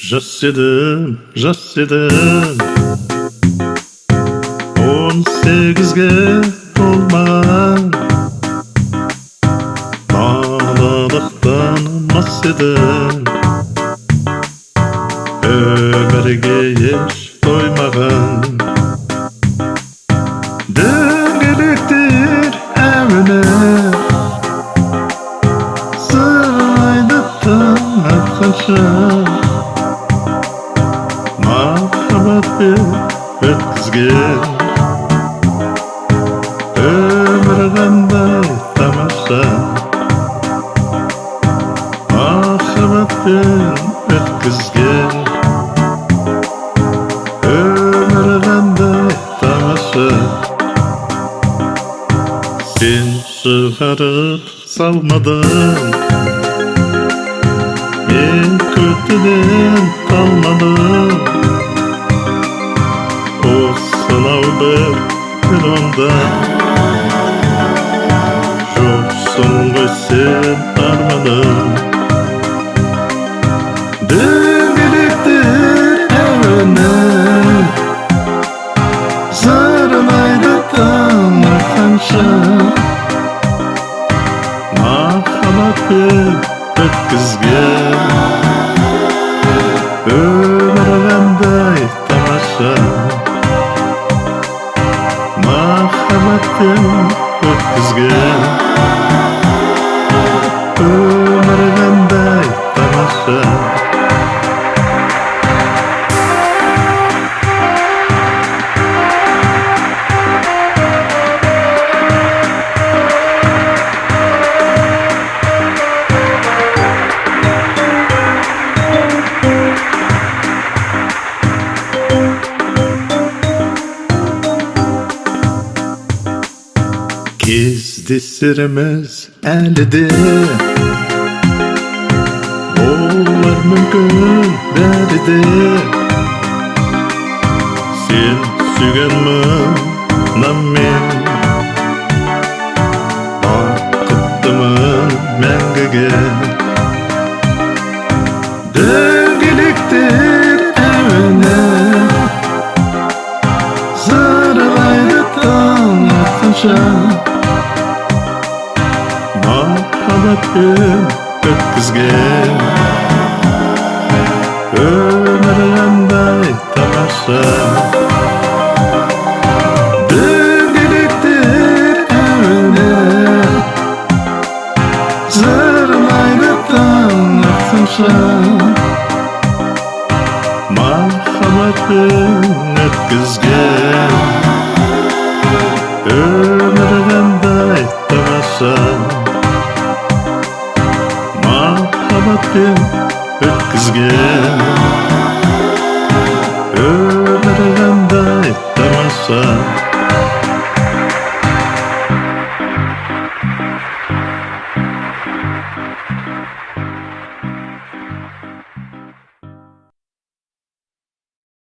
Жас едім 18-ге толмаған балалықтан мас едім өмірге еш тоймаған дөңгелектер әуені сырғайды таң атқанша махаббатпен өткізген өмір қандай тамаша махаббатпен өткізген өмір қандай тамаша сен шығарып салмадың мен көтіден қалмадым осынау бір перронда жоқсың ғой сен арманым дөңгелектер әуені зарлайды таң атқанша махаббатпен өткізген өмір қандай тамаша махаббатпен өткізген өмір қандай тамаша кездесеріміз әлі де болар мүмкін бәрі де сен сүйгенмін мен бақыттымын мәңгіге дөңгелектер әуені зарлайды таң атқанша махаббатпен өткізген өмір қандай тамаша дөңгелектер әуені зарлайды таң атқанша махаббатпен өткізген өмір қандай тамаша махаббатпен өткізген өмір қандай тамаша